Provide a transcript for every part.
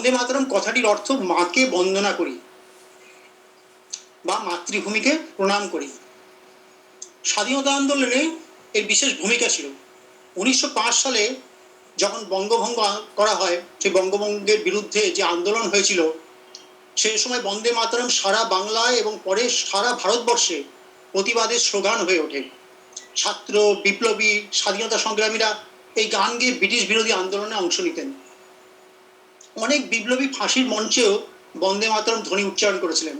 বন্দে মাতরম কথাটির অর্থ মাকে বন্দনা করি বা মাতৃভূমিকে প্রণাম করি। স্বাধীনতা আন্দোলনে এর বিশেষ ভূমিকা ছিল। 1905 সালে যখন বঙ্গভঙ্গ করা হয়, সেই বঙ্গভঙ্গের বিরুদ্ধে যে আন্দোলন হয়েছিল, সেই সময় বন্দে মাতরম সারা বাংলায় এবং পরে সারা ভারতবর্ষে প্রতিবাদের স্লোগান হয়ে ওঠে। ছাত্র, বিপ্লবী, স্বাধীনতা সংগ্রামীরা এই গান গেয়ে ব্রিটিশ বিরোধী আন্দোলনে অংশ নিতেন। অনেক বিপ্লবী ফাঁসির মঞ্চেও বন্দে মাতরম ধ্বনি উচ্চারণ করেছিলেন।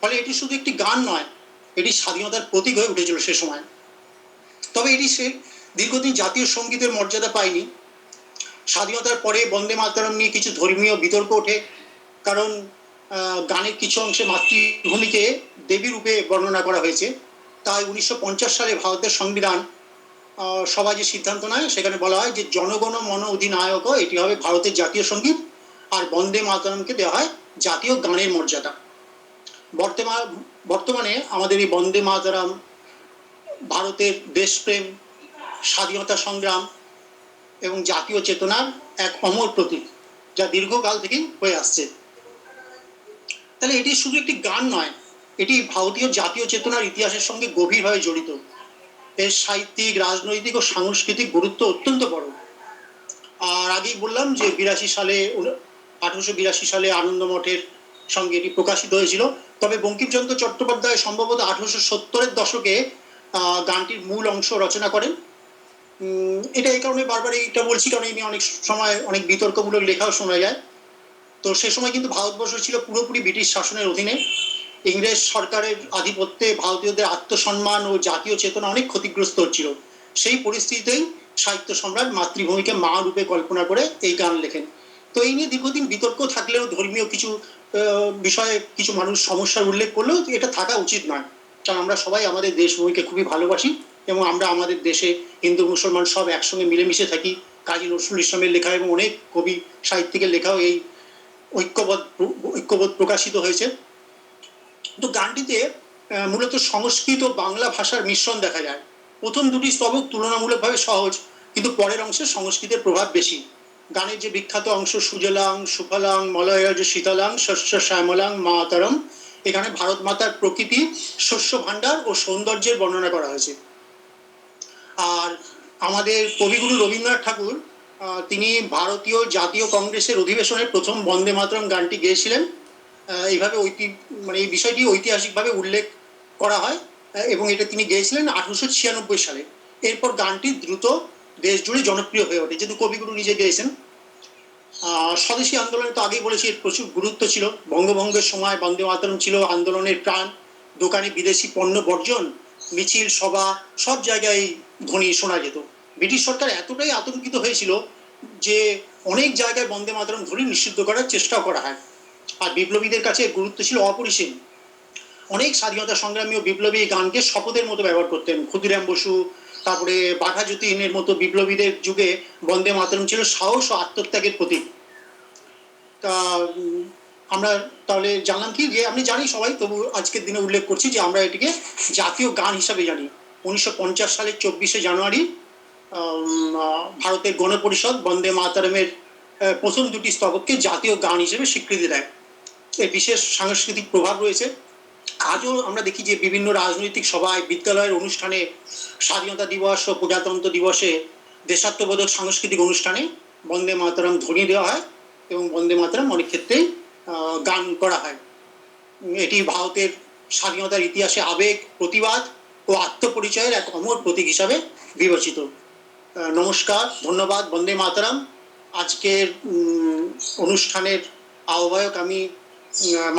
ফলে এটি শুধু একটি গান নয়, এটি স্বাধীনতার প্রতীক হয়ে উঠেছিল সে সময়। তবে এটি সে দীর্ঘদিন জাতীয় সঙ্গীতের মর্যাদা পায়নি। স্বাধীনতার পরে বন্দে মাতরম নিয়ে কিছু ধর্মীয় বিতর্ক ওঠে, কারণ গানের কিছু অংশে মাতৃভূমিকে দেবী রূপে বর্ণনা করা হয়েছে। তাই 1950 সালে ভারতের সংবিধান সভা যে সিদ্ধান্ত নেয়, সেখানে বলা হয় যে জনগণ মন অধিনায়ক, এটি হবে ভারতের জাতীয় সঙ্গীত, আর বন্দে মাতরমকে দেওয়া হয় জাতীয় গানের মর্যাদা। বর্তমানে আমাদের এই বন্দে মাতরম ভারতের দেশপ্রেম, স্বাধীনতা সংগ্রাম এবং জাতীয় চেতনার এক অমর প্রতীক, যা দীর্ঘকাল থেকেই হয়ে আসছে। তাহলে এটি শুধু একটি গান নয়, এটি ভারতীয় জাতীয় চেতনার ইতিহাসের সঙ্গে গভীরভাবে জড়িত। এর সাহিত্যিক, রাজনৈতিক ও সাংস্কৃতিক গুরুত্ব অত্যন্ত বড়। আর আগেই বললাম যে 1882 সালে আনন্দ মঠের সঙ্গে এটি প্রকাশিত হয়েছিল। তবে বঙ্কিমচন্দ্র চট্টোপাধ্যায় সম্ভবত 1870-এর দশকে গানটির মূল অংশ রচনা করেন। এটা এই কারণে বারবার এইটা বলছি, কারণ এই নিয়ে অনেক সময় অনেক বিতর্কমূলক লেখাও শোনা যায়। তো সে সময় কিন্তু ভারতবর্ষ ছিল পুরোপুরি ব্রিটিশ শাসনের অধীনে। ইংরেজ সরকারের আধিপত্যে ভারতীয়দের আত্মসম্মান ও জাতীয় চেতনা অনেক ক্ষতিগ্রস্ত হচ্ছিল। সেই পরিস্থিতিতেই সাহিত্য সম্রাট মাতৃভূমিকে মা রূপে কল্পনা করে এই গান লেখেন। তো এই নিয়ে দীর্ঘদিন বিতর্ক থাকলেও, ধর্মীয় কিছু বিষয়ে কিছু মানুষ সমস্যার উল্লেখ করলেও এটা থাকা উচিত নয়, কারণ আমরা সবাই আমাদের দেশভূমিকে খুবই ভালোবাসি এবং আমরা আমাদের দেশে হিন্দু মুসলমান সব একসঙ্গে মিলেমিশে থাকি। কাজী নজরুল ইসলামের লেখা এবং অনেক কবি সাহিত্যিকের লেখাও এই ঐক্যবোধ প্রকাশিত হয়েছে। তো গানটিতে মূলত সংস্কৃত ও বাংলা ভাষার মিশ্রণ দেখা যায়। প্রথম দুটি স্তবক তুলনামূলকভাবে সহজ, কিন্তু পরের অংশে সংস্কৃতের প্রভাব বেশি। গানের যে বিখ্যাত অংশ সুজলাং সুফলাং মলয়জ শীতলাং শস্য শ্যামলাং মাতরম, এখানে ভারত মাতার প্রকৃতি, শস্য ভাণ্ডার ও সৌন্দর্যের বর্ণনা করা হয়েছে। আর আমাদের কবিগুরু রবীন্দ্রনাথ ঠাকুর, তিনি ভারতীয় জাতীয় কংগ্রেসের অধিবেশনে প্রথম বন্দে মাতরম গানটি গেয়েছিলেন। এইভাবে মানে এই বিষয়টি ঐতিহাসিকভাবে উল্লেখ করা হয় এবং এটা তিনি গেয়েছিলেন 1896 সালে। এরপর গানটি দ্রুত দেশ জুড়ে জনপ্রিয় হয়ে ওঠে, যেহেতু কবিগুরু নিজে গেয়েছেন। স্বদেশী আন্দোলনে তো আগেই বলেছি এর প্রচুর গুরুত্ব ছিল। বঙ্গভঙ্গের সময় বন্দে মাতরম ছিল আন্দোলনের প্রাণ। দোকানে বিদেশি পণ্য বর্জন, মিছিল, সভা, সব জায়গায় ধ্বনি শোনা যেত। ব্রিটিশ সরকার এতটাই আতঙ্কিত হয়েছিল যে অনেক জায়গায় বন্দে মাতরম ধ্বনি নিষিদ্ধ করার চেষ্টাও করা হয়। আর বিপ্লবীদের কাছে গুরুত্ব ছিল অপরিসীম। অনেক স্বাধীনতা সংগ্রামী ও বিপ্লবী গানকে শপথের মতো ব্যবহার করতেন। ক্ষুদিরাম বসু, তারপরে বাঘা যতীনের মতো বিপ্লবীদের যুগে বন্দে মাতরম ছিল সাহস ও আত্মত্যাগের প্রতীক। তা আমরা তাহলে জানলাম কি, যে আপনি জানি সবাই, তবু আজকের দিনে উল্লেখ করছি যে আমরা এটিকে জাতীয় গান হিসাবে জানি। 1950 সালের 24শে জানুয়ারি ভারতের গণপরিষদ বন্দে মাতরমের প্রথম দুটি স্তবককে জাতীয় গান হিসেবে স্বীকৃতি দেয়। এর বিশেষ সাংস্কৃতিক প্রভাব রয়েছে। আজও আমরা দেখি যে বিভিন্ন রাজনৈতিক সভায়, বিদ্যালয়ের অনুষ্ঠানে, স্বাধীনতা দিবস ও প্রজাতন্ত্র দিবসে, দেশাত্মবোধক সাংস্কৃতিক অনুষ্ঠানে বন্দে মাতরম ধ্বনি দেওয়া হয় এবং বন্দে মাতরম অনেক ক্ষেত্রেই গান করা হয়। এটি ভারতের স্বাধীনতার ইতিহাসে আবেগ, প্রতিবাদ ও আত্মপরিচয়ের এক অমর প্রতীক হিসাবে বিবেচিত। নমস্কার, ধন্যবাদ। বন্দে মাতরম। আজকের অনুষ্ঠানের আহ্বায়ক আমি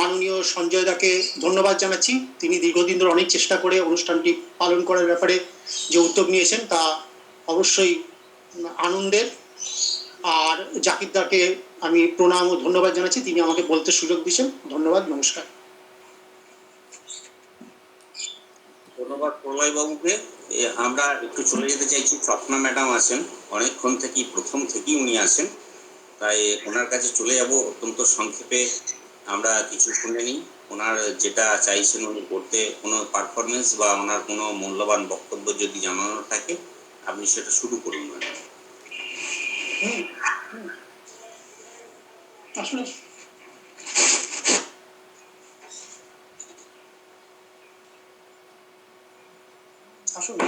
মাননীয় সঞ্জয় দাকে ধন্যবাদ জানাচ্ছি। তিনি দীর্ঘদিন ধরে অনেক চেষ্টা করে অনুষ্ঠানটি পালন করার ব্যাপারে যে উদ্যোগ নিয়েছেন তা অবশ্যই আনন্দের। আর জাকির দাকে আমি প্রণাম ও ধন্যবাদ জানাচ্ছি, তিনি আমাকে বলতে সুযোগ দিয়েছেন। ধন্যবাদ, নমস্কার। ধন্যবাদ প্রলয় বাবুকে। আমরা একটু চলে যেতে চাইছি, স্বপ্না ম্যাডাম আছেন অনেকক্ষণ থেকেই, প্রথম থেকেই উনি আছেন, তাই ওনার কাছে চলে যাব। অত্যন্ত সংক্ষেপে আমরা কিছু শুনে নিই, ওনার যেটা চাইছেন উনি করতে, কোনো পারফরমেন্স বা ওনার কোনো মূল্যবান বক্তব্য যদি জানানোর থাকে আপনি সেটা শুরু করুন। আসলে আসলে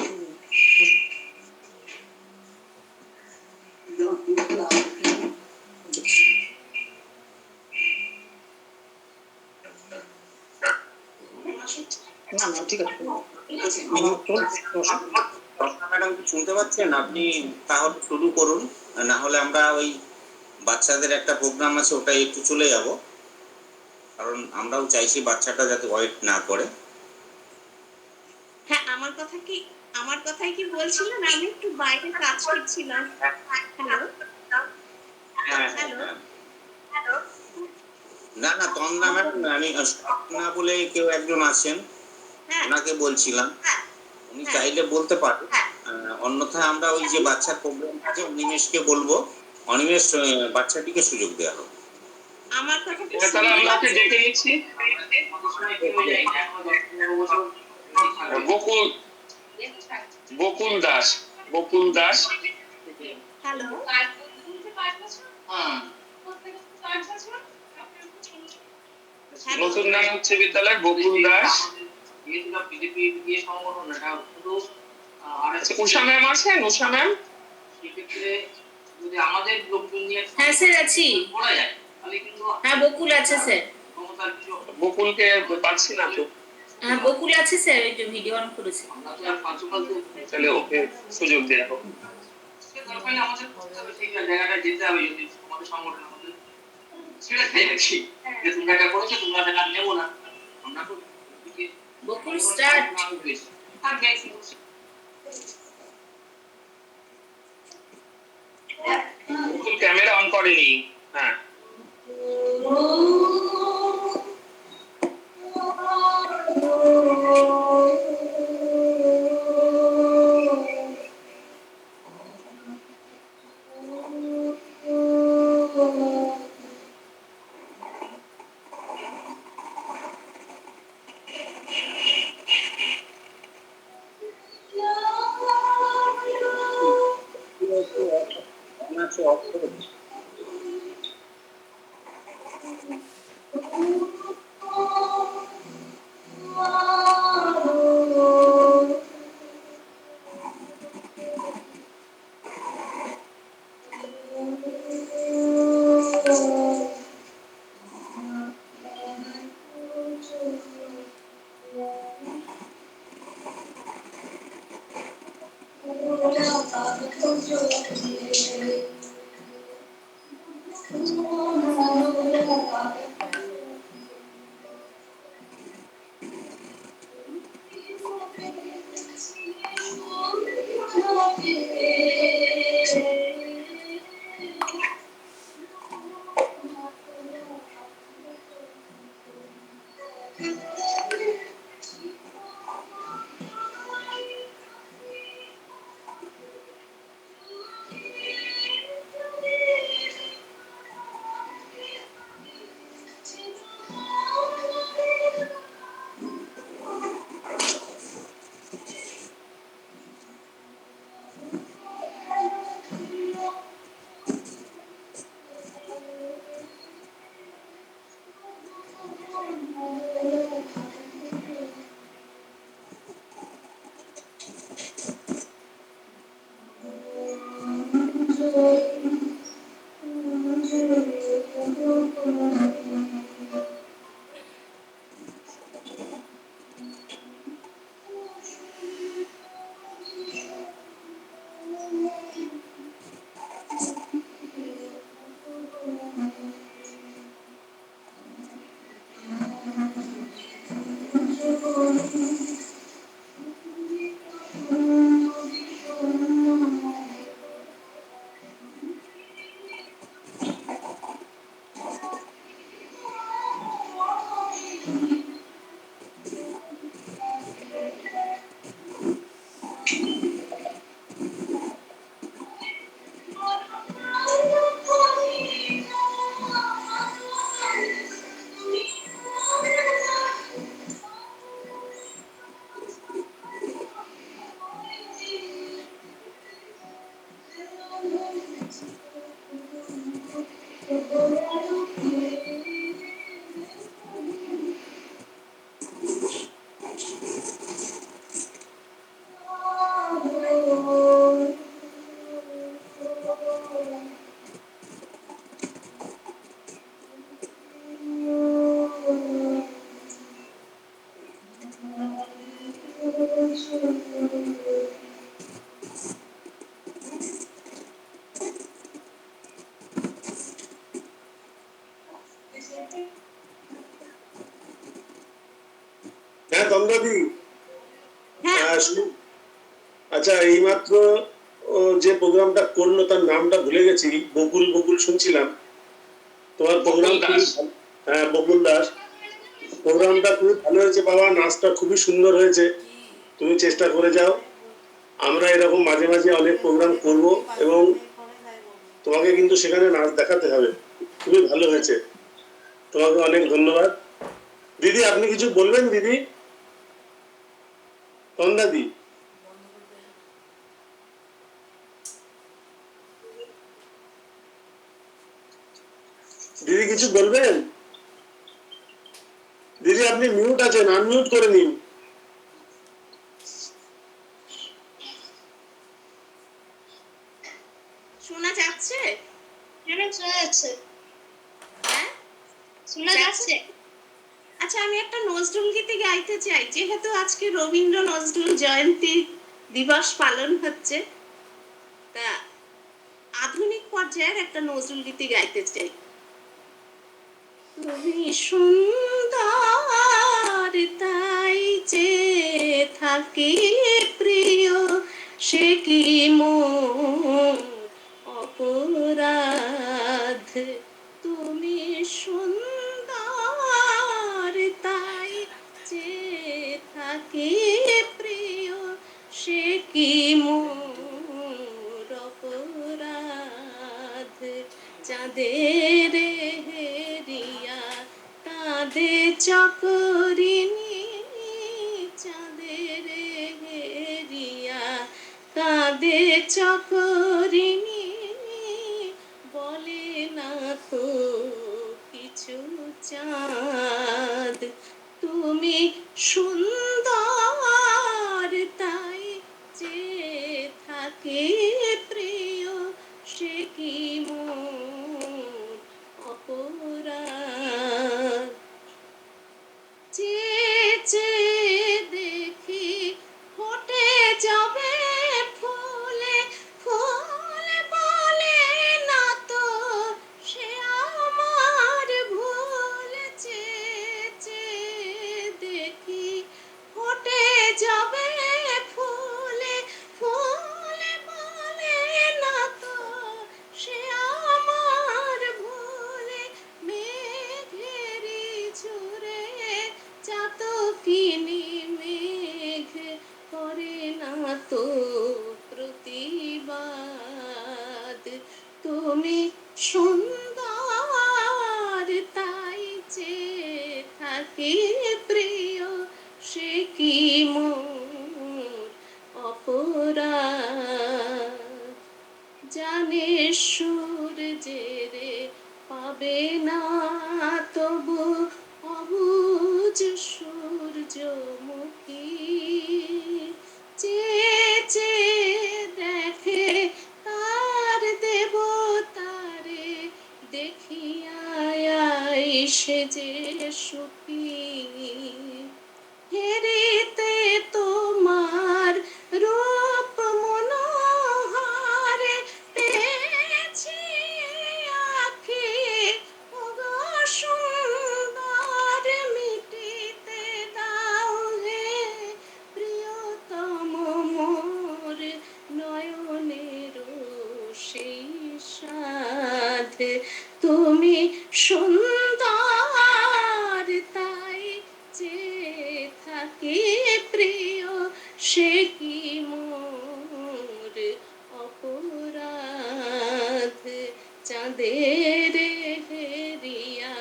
না না ঠিক আছে আমার চলছে ম্যাডাম শুনতে পাচ্ছেন? আপনি তাহলে শুরু করুন, না হলে আমরা ওই বাচ্চাদের একটা প্রোগ্রাম আছে ওটাই একটু চলে যাব, কারণ আমরাও চাইছি বাচ্চাটা যাতে ওয়েট না করে। হ্যাঁ, আমার কথাই কি বলছিলেন? আমি একটু বাইরে কাজ করছিলাম। হ্যালো? হ্যালো? না না, তন্দ্রা ম্যাডাম, আমি স্বপ্না বলে কেউ একজন আছেন, হ্যাঁ, ওনাকে বলছিলাম, উনি হ্যাঁ। চাইলে বলতে পারেন। অন্যথায় আমরা ওই যে বাচ্চার প্রোগ্রাম আছে অনিমেষকে বলবো, অনিমেষ বাচ্চাটিকে সুযোগ দেওয়া হবে। আমার কথা কি তাহলে শুনতে আমরা ওকে পাচ্ছেন? ডেকে নিচ্ছি। বকুল বকুল দাস, বকুল দাস। হ্যালো? হ্যালো? নতুন নাম উচ্চ বিদ্যালয় বকুল দাস। আচ্ছা, উষা ম্যাম আছেন? উষা ম্যাম? হ্যাঁ স্যার আছি। হ্যাঁ বকুল আছে স্যার। বকুলকে পাচ্ছি না তো। হ্যাঁ বকুল আছে স্যার, ওই যে ভিডিও অন করেছে। তাহলে ওকে সুযোগ দেওয়া হোক। বকুল স্টার্ট। বকুল ক্যামেরা অন করেনি। হ্যাঁ, হ্যাঁ তন্দ্রাদি, হ্যাঁ আচ্ছা এইমাত্র যে প্রোগ্রামটা করলো তার নামটা ভুলে গেছি, বকুল বকুল শুনছিলাম তোমার প্রোগ্রাম। বকুল দাস। হ্যাঁ বকুল দাস, প্রোগ্রামটা খুবই ভালো হয়েছে বাবা, নাচটা খুবই সুন্দর হয়েছে। তুমি চেষ্টা করে যাও, আমরা এরকম মাঝে মাঝে অনেক প্রোগ্রাম করব এবং তোমাকে কিন্তু সেখানে নাচ দেখাতে হবে। খুবই ভালো হয়েছে, তোমাকে অনেক ধন্যবাদ। দিদি আপনি কিছু বলবেন দিদি? তন্দাদি দিদি কিছু বলবেন? দিদি আপনি মিউট আছেন, আনমিউট করে নিন। শোনা যাচ্ছে? শোনা যাচ্ছে। হ্যাঁ শোনা যাচ্ছে। আচ্ছা, আমি একটা নজরুল গীতি গাইতে চাই, যেহেতু আজকে রবীন্দ্র নজরুল জয়ন্তী দিবস পালন হচ্ছে, তা আধুনিক পর্যায়ের একটা নজরুল গীতি গাইতে চাই। তুমি সুন্দর তাই যে থাকি প্রিয়, সে কি মোর অপরাধ। তুমি সুন্দর তাই যে থাকি প্রিয়, সে কি মোর অপরাধ। চাঁদের হেরিয়া কাঁদে চকরিনী, চাঁদের হেরিয়া কাঁদে চকরিনী, বলে না তো কিছু চাঁদ। তুমি সুন্দর তাই যে থাকে প্রিয়, সে কি মোর অপরাধ। চেয়ে দেখি ফোটে যাবে ফুলে, ফুল বলে না তো সে আমার ভুল। চেয়ে দেখি ফোটে যাবে ফুলে, ফুল বলে না তো সে আমার ভুল। মেঘেরি ঝুরে চাতকিনি মেঘ করে না তো প্রতিবাদ। তুমি সুন্দর তাই যে থাকি প্রিয়, সে কি মোর অপরাধ। জানে সূর্যের পাবে না তবু অবুঝ সূর্যমুখী, চেয়ে দেখে তার দেবতারে, দেখিয়া সে যে সুখী। হেরিতে তোমার রূপ মনোহারে পেয়েছি আঁখি, ওগো সুন্দর মিটিতে দাও হে প্রিয়তম মোর নয়নের সেই সাধ। তুমি সুন্দর তাই যে থাকি প্রিয়, সে কি মোর অপরাধ। চাঁদের হেরিয়া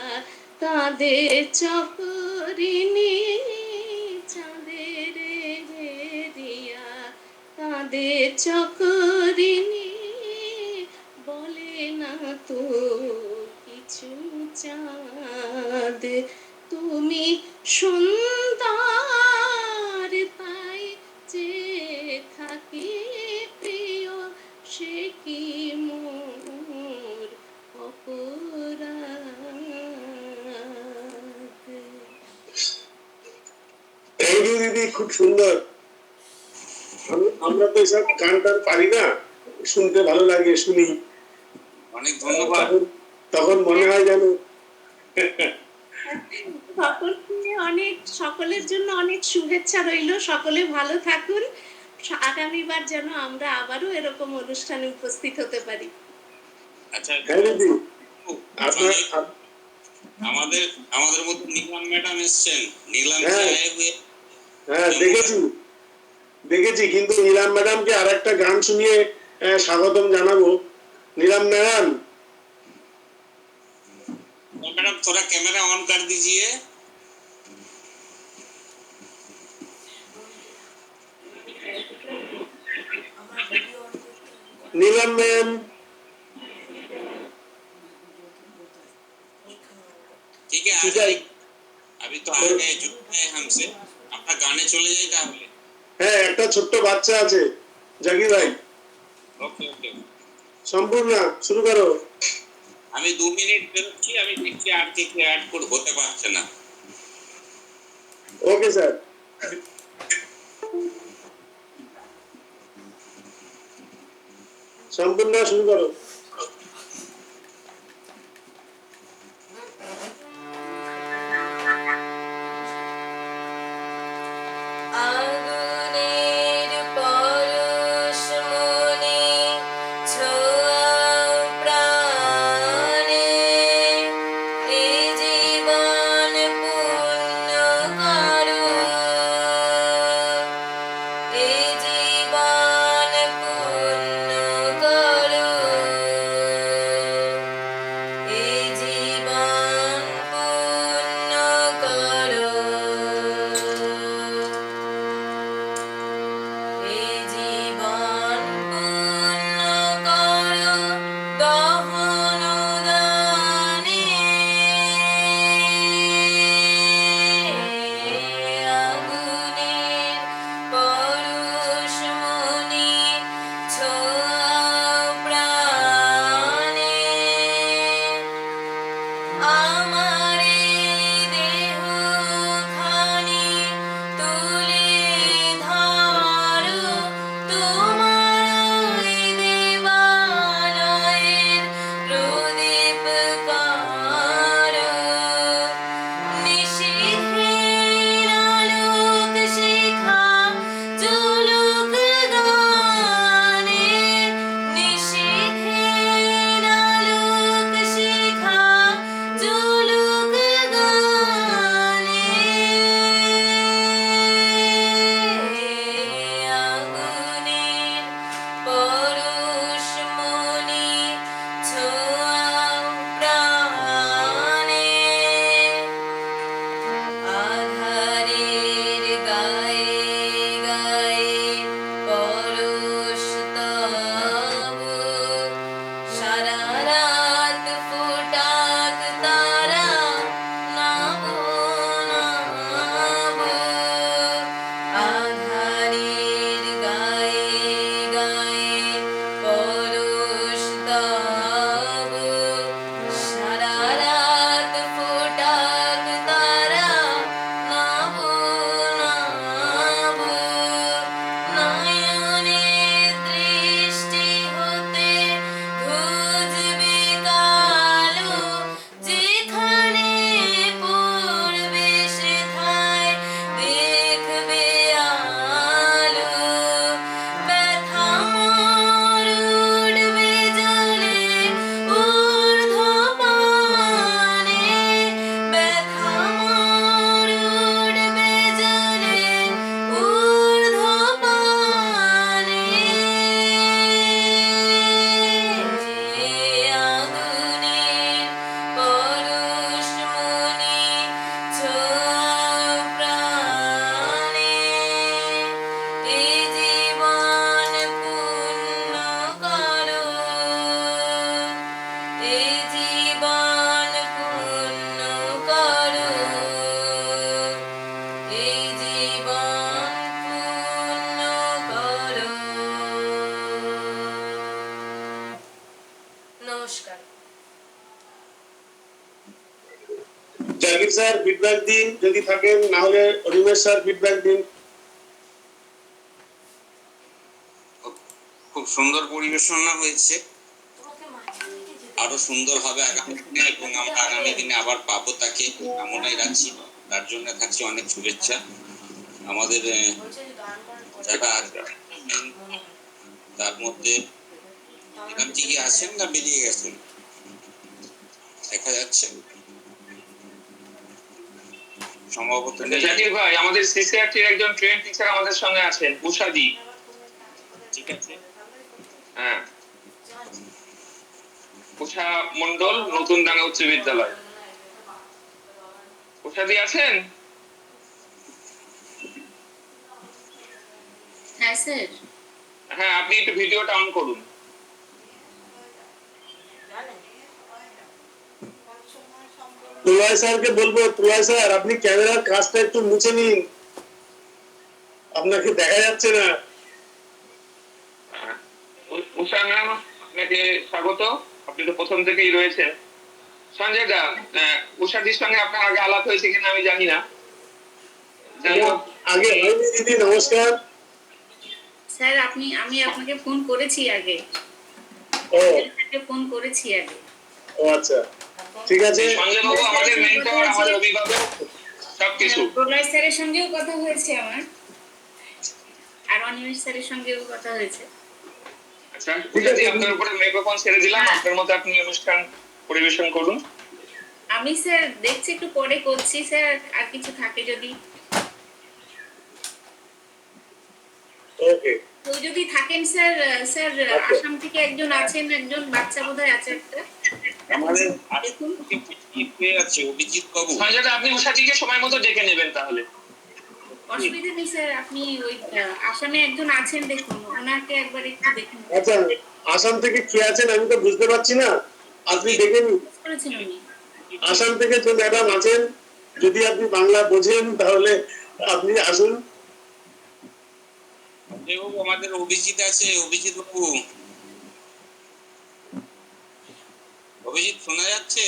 কাঁদে চকরিনী, চাঁদের হেরিয়া কাঁদে চকরিনী, বলে না তো কিছু চাঁদ। তুমি সুন্দর তাই যে থাকি প্রিয়, সে কি মোর অপরাধ। থ্যাংক ইউ দিদি, খুব সুন্দর। আমরা তো এসব গান টান পারি না, শুনতে ভালো লাগে, শুনি। অনেক ধন্যবাদ। তখন মনে হয় যেন অনেক সকলের জন্য অনেক শুভেচ্ছা রইল। সকলে ভালো থাকুন। আগামীবার যেন আমরা আবারও এরকম অনুষ্ঠানে উপস্থিত হতে পারি। আচ্ছা, হ্যাঁ দিদি, আপনার আমাদের আমাদের মধ্যে নীলাম ম্যাডাম এসছেন। নীলাম হ্যাঁ। সাহেব হ্যাঁ দেখেছি, কিন্তু নীলাম ম্যাডামকে আর একটা গান শুনিয়ে স্বাগতম জানাবো। नीलम मैडम, मैडम थोड़ा कैमरा ऑन कर दीजिए। नीलम मैम, ठीक है, आ जाए। अभी तो आ गए, जुड़ गए हमसे। अपना गाने चले जाए তাহলে। হ্যাঁ একটা ছোট্ট বাচ্চা আছে জাকির ভাই। ওকে ওকে, সম্পূর্ণ শুরু করো। আমি 2 মিনিট বেরোচ্ছি, আমি দেখছি আর কে কে অ্যাড হতে পারছে না। Okay sir. সম্পূর্ণ শুরু করো। আগুনের পরশ মনে ছোঁয়াও প্রাণে, এ জীবন পূর্ণ করো, এ জীবন পূর্ণ করো, এ জীবন পূর্ণ করো, এ জীবন পূর্ণ করো দহন দানে, আগুনের পরশ মনে ছোঁয়াও প্রাণে, আমার দেহ খানি তুলে ধরো, তোমার দেবালয়ের প্রদীপ করো, নিশীথের আলোক শিখা জ্বলুক গানে, নিশীথের আলোক শিখা জ্বলুক গানে, আগুনের পরশ মনে ছোঁয়াও প্রাণে, আধারের গায়ে গায়ে পরশ তবু, সারা রাত ফোটাক তারা নাবো নাবো, আধারের গায়ে গায়ে পরশ তবু, সারা রাত ফোটাক তারা নাবো নাবো, নয়নে দৃষ্টি হতে ঘুচবে কালো, যেখানে পড়বে সেথায় দেখবে আলো, ব্যথা মোর উঠবে জলে ঊর্ধ্বপানে, ব্যথা মোর উঠবে জলে ঊর্ধ্বপানে, আগুনের পরশ মনে ছোঁয়াও প্রাণে, এ জীবন পূর্ণ করো, এ জীবন পূর্ণ করো, এ জীবন পূর্ণ করো। নমস্কার। জাকির স্যার ফিডব্যাক দিন যদি থাকেন, না হলে অনিমেষ স্যার ফিডব্যাক দিন। খুব সুন্দর পরিবেশনা হয়েছে। আর আরো সুন্দর হবে আগামী দিনে, এবং আমরা আগামী দিনে আবার পাবো তাকে কামনায় রাখছি। তার জন্য থাকছে অনেক শুভেচ্ছা। আমাদের যারা আছেন তার মধ্যে ম্যাডামজি কি আছেন না বেরিয়ে গেছেন দেখা যাচ্ছে সম্ভবত নেই। জাকির ভাই, আমাদের সিসিআরটির একজন ট্রেন টিচার আমাদের সঙ্গে আছেন, উষাদি। ঠিক আছে, হ্যাঁ, উষা মন্ডল, নতুন ডাঙ্গা উচ্চ বিদ্যালয়। উষাদি আছেন? হ্যাঁ স্যার। হ্যাঁ, আপনি একটু ভিডিওটা অন করুন। প্রলয় স্যারকে বলবো, প্রলয় স্যার আপনি ক্যামেরার কাজটা একটু মুছে নিন, আপনাকে দেখা যাচ্ছে না। উষা ম্যাম, আপনাকে স্বাগত। আপনি তো প্রথম থেকেই রয়েছেন। সঞ্জয় দা, উষাদির সঙ্গে আপনার আগে আলাপ হয়েছে কিনা আমি জানি না। যাই হোক, আগে হয়নি দিদি, নমস্কার। স্যার আমি আপনাকে ফোন করেছি আগে, ও ফোন করেছি আগে। ও আচ্ছা, ঠিক আছে। সঞ্জয় বাবু আমাদের মেন্টর, আমাদের অভিভাবক, সবকিছু। প্রলয় স্যারের সঙ্গেও কথা হয়েছে আমার, আর অনিমেষ স্যারের সঙ্গেও কথা হয়েছে। আচ্ছা, উষাদি, আপনার উপরে মাইক্রোফোন ছেড়ে দিলাম। আপনার মতো আপনি অনুষ্ঠান পরিবেশন করুন। আমি স্যার দেখছি একটু পরে করছি স্যার, আর কিছু থাকে যদি। ওকে, তো যদি থাকেন স্যার, স্যার আচ্ছা। আসাম থেকে একজন আছেন, একজন বাচ্চা বোধহয় আছে একটা। আমাদের দেখুন আছে অভিজিৎ বাবু। সঞ্জয় দা, আপনি উষাদিকে সময় মতো ডেকে নেবেন তাহলে। অসুবিধা নেই স্যার, আপনি ওই আসামে একজন আছেন দেখুন, ওনাকে একবার একটু দেখুন। আচ্ছা, আসাম থেকে কে আছেন আমি তো বুঝতে পারছি না, আপনি দেখে নিন। করেছেন উনি। আসাম থেকে যে ম্যাডাম আছেন, যদি আপনি বাংলা বোঝেন তাহলে আপনি আসুন। বাবু আমাদের অভিজিৎ আছে, অভিজিৎ বাবু। অভিজিৎ শোনা যাচ্ছে?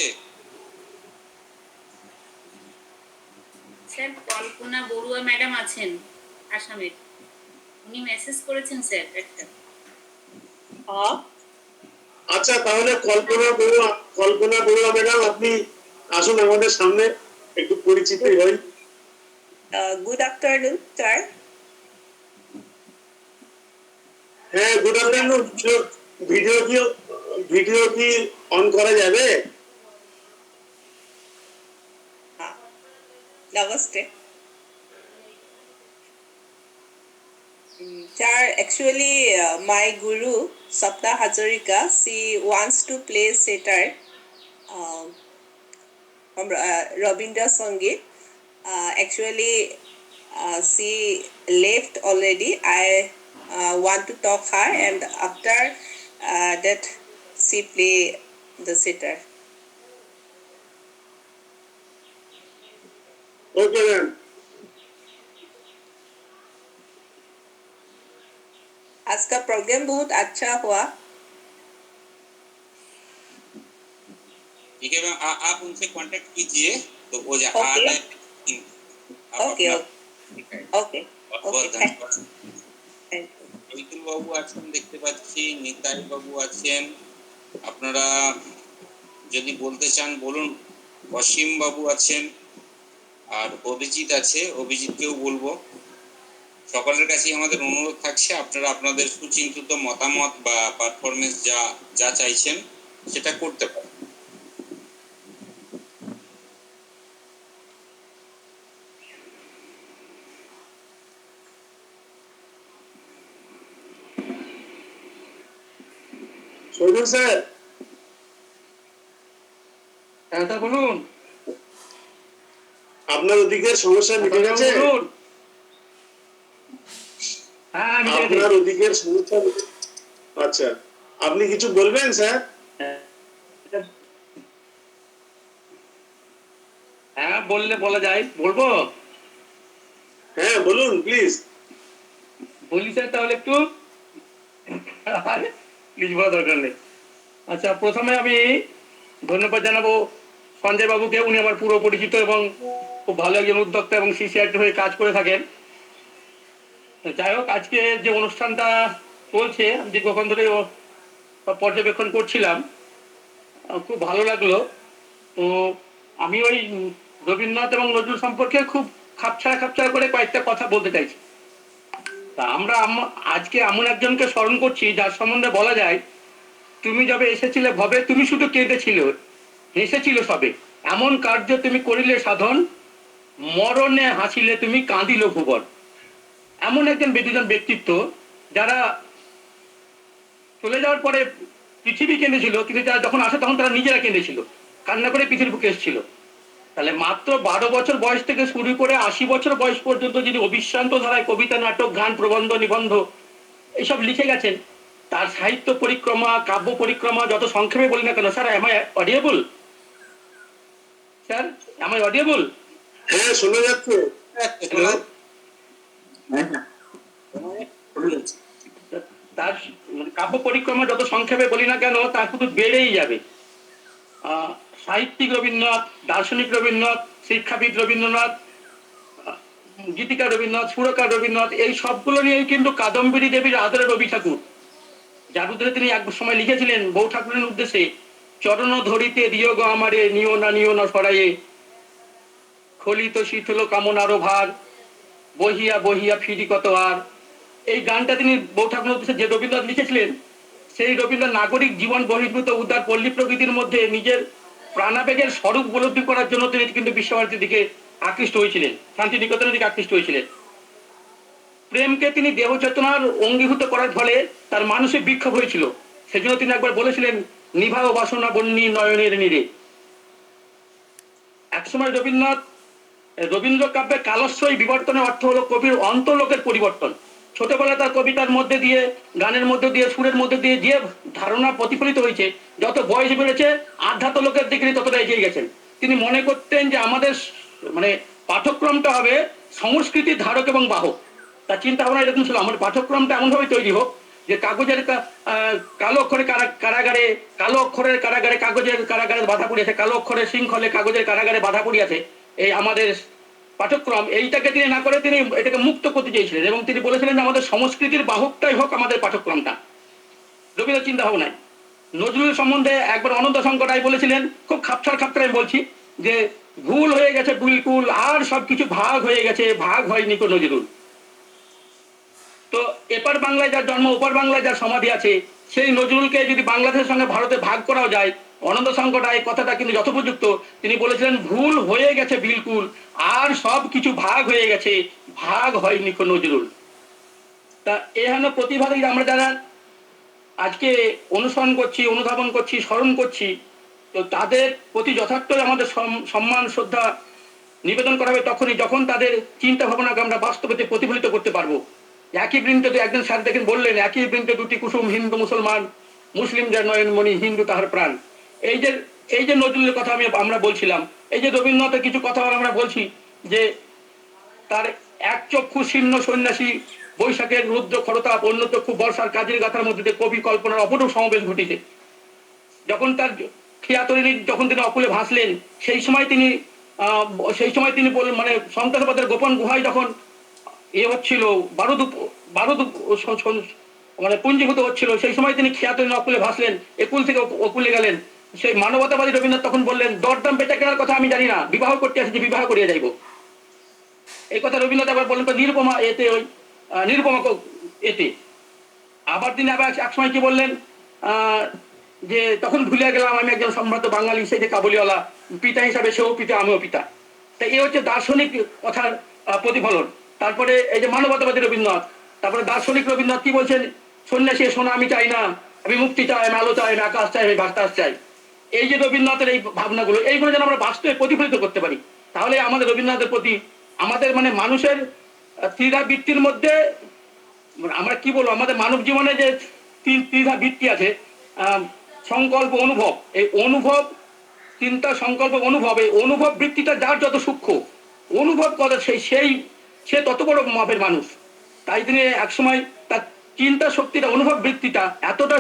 স্যার কল্পনা বড়ুয়া ম্যাডাম আছেন আসামের, উনি মেসেজ করেছেন স্যার একটা। আচ্ছা, তাহলে কল্পনা বড়ুয়া ম্যাডাম আপনি আসুন আমাদের সামনে, একটু পরিচিত হই। Good afternoon, sir. হ্যাঁ, গুড আফটারনুন। ভিডিও কি অন করা যাবে? Namaste. Sir, actually, my guru, Sapna Hazarika, she wants to play sitar from Rabindra Sangeet. Actually, she left already. I want to talk her, and after that, she play the sitar. Okay ma'am. आज का programme बहुत अच्छा हुआ। ठीक है ma'am, आप उनसे contact कीजिए तो वो आ Okay. जाए। आप Okay, अपना- okay. ठीक है, Okay. बहुत Okay, धन्यवाद। Thank you. মিতুল বাবু আছেন দেখতে পাচ্ছি, নিতাই বাবু আছেন। আপনারা যদি বলতে চান বলুন। অসীম বাবু আছেন, আর অভিজিৎ আছে, অভিজিৎকেও বলবো। সকলের কাছেই আমাদের অনুরোধ থাকছে, আপনারা আপনাদের সুচিন্তিত মতামত বা পারফরমেন্স যা চাইছেন সেটা করতে পারেন। শহীদুল স্যার, হ্যাঁ স্যার বলুন। আপনার ওদিকের সমস্যা মিটে গেছে? বলুন। হ্যাঁ আমি আপনার ওদিকের সমস্যা আচ্ছা, আপনি কিছু বলবেন স্যার? হ্যাঁ বললে বলা যায়, বলবো। হ্যাঁ বলুন প্লিজ। বলি স্যার তাহলে একটু, প্লিজ বলা দরকার নেই। আচ্ছা, প্রথমে আমি ধন্যবাদ জানাবো সঞ্জয় বাবুকে। উনি আমার পুরো পরিচিত এবং খুব ভালো একজন উদ্যোক্তা এবং সিসিআরটি হয়ে কাজ করে থাকেন। যাই হোক, আজকে যে অনুষ্ঠানটা চলছে আমি দীর্ঘক্ষণ ধরে পর্যবেক্ষণ করছিলাম। খুব ভালো লাগলো। তো আমি ওই রবীন্দ্রনাথ এবং নজরুল সম্পর্কে খুব খাপছাড়া করে কয়েকটা কথা বলতে চাইছি। তা আমরা আজকে এমন একজনকে স্মরণ করছি যার সম্বন্ধে বলা যায়, তুমি যবে এসেছিলে ভবে তুমি শুধু কেঁদেছিল, হেসেছিল সবে, এমন কার্য তুমি করিলে সাধন, মরণে হাসিলে তুমি কাঁদিল ভুবন। এমন একজন দুজন ব্যক্তিত্ব যারা চলে যাওয়ার পরে পৃথিবী কেঁদেছিল, কিন্তু যারা যখন আসে তখন তারা নিজেরা কেঁদেছিল, কান্না করে পৃথিবীর বুকে এসেছিল। তাহলে মাত্র 12 বছর বয়স থেকে শুরু করে 80 বছর বয়স পর্যন্ত যিনি অবিশ্রান্ত ধারায় কবিতা, নাটক, গান, প্রবন্ধ, নিবন্ধ এইসব লিখে গেছেন, তার সাহিত্য পরিক্রমা, কাব্য পরিক্রমা যত সংক্ষেপে বলি না কেন, sir am I audible? Sir am I audible? হ্যাঁ, শোনা যাচ্ছে। তার কাব্য পরিক্রমা যত সংক্ষেপে বলি না কেন, তা শুধু বেড়েই যাবে। সাহিত্যিক রবীন্দ্রনাথ, দার্শনিক রবীন্দ্রনাথ, শিক্ষাবিদ রবীন্দ্রনাথ, গীতিকার রবীন্দ্রনাথ, সুরকার রবীন্দ্রনাথ, এই সবগুলো নিয়েই কিন্তু কাদম্বিনী দেবীর আদরের রবি ঠাকুর, যার উদ্দেশ্যে তিনি এক সময় লিখেছিলেন বউ ঠাকুরের উদ্দেশ্যে, চরণ ধরিতে দিও গো আমারে, নিও না সরাইয়ে, খলিত শীতল কামনারও ভার, বহিয়া বহিয়া ফিরি কত আর। এই গানটা তিনি বউ ঠাকুরের উদ্দেশ্যে যে রবীন্দ্রনাথ লিখেছিলেন, সেই রবীন্দ্রনাথ নাগরিক জীবন বহির্ভূত উদার পল্লী প্রকৃতির মধ্যে নিজের প্রাণাবেগের স্বরূপ উপলব্ধি করার জন্য তিনি কিন্তু বিশ্বভারতীর দিকে আকৃষ্ট হয়েছিলেন, শান্তিনিকেতনের দিকে আকৃষ্ট হয়েছিলেন। প্রেমকে তিনি দেহ চেতনার অঙ্গীভূত করার ফলে তার মানসিক বিক্ষোভ হয়েছিল। সেজন্য তিনি একবার বলেছিলেন, নিভাও বাসনা বন্যী নয়নের নীরে। একসময় রবীন্দ্র কাব্যে কালস্বই বিবর্তনের অর্থ হলো কবির অন্তর্লোকের পরিবর্তন। ছোটবেলায় তার কবিতার মধ্যে দিয়ে, গানের মধ্যে দিয়ে, সুরের মধ্যে দিয়ে যে ধারণা প্রতিফলিত হয়েছে, যত বয়স বেড়েছে আধ্যাত্ম লোকের দিকে ততটা এগিয়ে গেছেন। তিনি মনে করতেন যে আমাদের মানে পাঠ্যক্রমটা হবে সংস্কৃতির ধারক এবং বাহক। তার চিন্তা ভাবনা এরকম ছিল, আমার পাঠ্যক্রমটা এমনভাবে তৈরি হোক যে কাগজের কালো অক্ষরের কারাগারে, কালো অক্ষরের কারাগারে কাগজের কারাগারে বাধা পড়িয়াছে, কালো অক্ষরের শৃঙ্খলে কাগজের কারাগারে বাধা পড়িয়াছে, এই আমাদের পাঠ্যক্রম। এইটাকে তিনি না করে তিনি এটাকে মুক্ত করতে চেয়েছিলেন এবং তিনি বলেছিলেন যে আমাদের সংস্কৃতির বাহকটাই হোক আমাদের পাঠ্যক্রমটা। রবীন্দ্র চিন্তা ভাবনা নাই। নজরুল সম্বন্ধে একবার অনন্ত শঙ্কর রায় বলেছিলেন, খুব খাপছাড় আমি বলছি, যে ভুল হয়ে গেছে বিলকুল, আর সবকিছু ভাগ হয়ে গেছে, ভাগ হয়নি কো নজরুল। তো এপার বাংলায় যার জন্ম, ওপার বাংলায় যার সমাধি আছে, সেই নজরুলকে যদি বাংলাদেশের সঙ্গে ভারতে ভাগ করাও যায়, অনন্ত শঙ্কর রায় কথাটা কিন্তু যথোপযুক্ত। তিনি বলেছিলেন, ভুল হয়ে গেছে বিলকুল, আর সব কিছু ভাগ হয়ে গেছে, ভাগ হয়নি কো নজরুল। তা এহেন প্রতিভাকে আমরা যারা আজকে অনুসরণ করছি, অনুধাবন করছি, স্মরণ করছি, তো তাদের প্রতি যথার্থই আমাদের সম্মান শ্রদ্ধা নিবেদন করা হবে তখনই যখন তাদের চিন্তা ভাবনাকে আমরা বাস্তবতে প্রতিফলিত করতে পারবো। একই বৃন্তে, একজন স্যার দেখেন বললেন, একই বৃন্তে দুটি কুসুম, হিন্দু মুসলমান, মুসলিম যার নয়নমণি, হিন্দু তাহার প্রাণ। এই যে নজরুলের কথা আমরা বলছিলাম, এই যে রবীন্দ্রনাথের কিছু কথা আমরা বলছি, যে তার এক চক্ষু শীর্ণ সন্ন্যাসী, বৈশাখের রুদ্র খরতাপ, অন্য চক্ষু বর্ষার কাজের গাথার মধ্যে দিয়ে কবি কল্পনার অপরূপ সমাবেশ ঘটিছে। যখন তার খেয়াতরিণী যখন তিনি অকুলে ভাসলেন, সেই সময় তিনি বললেন, মানে সন্ত্রাসবাদের গোপন গুহায় যখন হচ্ছিল, বারুদ মানে পুঞ্জীভূত হচ্ছিল, সেই সময় তিনি খেয়াতরিণী অকুলে ভাসলেন, একুল থেকে অকুলে গেলেন। সেই মানবতাবাদী রবীন্দ্রনাথ তখন বললেন, দরদাম বেচা কেনার কথা আমি জানি না, বিবাহ করতে আসি, যে বিবাহ করিয়া যাইব। এই কথা রবীন্দ্রনাথ একবার বললেন তো নিরুপমা এতে, ওই নিরুপমা এতে। আবার তিনি আবার এক সময় কি বললেন, যে তখন ভুলে গেলাম আমি একজন সম্ভ্রান্ত বাঙালি, সেই যে কাবুলিওয়ালা, পিতা হিসাবে সেও পিতা, আমিও পিতা। তাই এই হচ্ছে দার্শনিক কথার প্রতিফলন। তারপরে এই যে মানবতাবাদী রবীন্দ্রনাথ, তারপরে দার্শনিক রবীন্দ্রনাথ কি বলছেন, সন্ন্যাসী সোনা আমি চাই না, আমি মুক্তি চাই, আমি আলো চাই, আমি আকাশ চাই, আমি বাতাস চাই। এই যে রবীন্দ্রনাথের এই ভাবনাগুলো, এইগুলো যেন আমরা বাস্তবে প্রতিফলিত করতে পারি, তাহলে আমাদের রবীন্দ্রনাথের প্রতি আমাদের মানে মানুষের ত্রিধা বৃত্তির মধ্যে, আমরা কি বলবো, আমাদের মানব জীবনে যে ত্রিধা বৃত্তি আছে, সংকল্প, অনুভব, এই অনুভব, চিন্তা, সংকল্প, অনুভব, এই অনুভব বৃত্তিটা যার যত সূক্ষ্ম অনুভব করে সে তত বড় মাপের মানুষ। তাই তিনি একসময় তার চিন্তা শক্তিটা, অনুভব বৃত্তিটা এতটা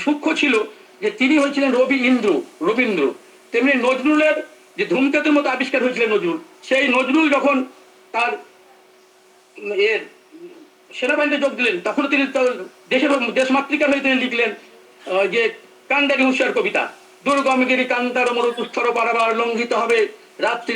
সূক্ষ্ম ছিল যে তিনি হয়েছিলেন রবীন্দ্র। তেমনি নজরুলের যে ধূমকেতুর মতো আবিষ্কার হয়েছিল নজরুল, সেই নজরুল যখন তার সেনাবাহিনীতে যোগ দিলেন, তখন তিনি দেশমাতৃকার হয়ে তিনি লিখলেন যে কান্দারি হুঁশিয়ার কবিতা। দুর্গমগিরি কান্তার মরুতুস্থর পারাবার লঙ্ঘিত হবে রাত্রি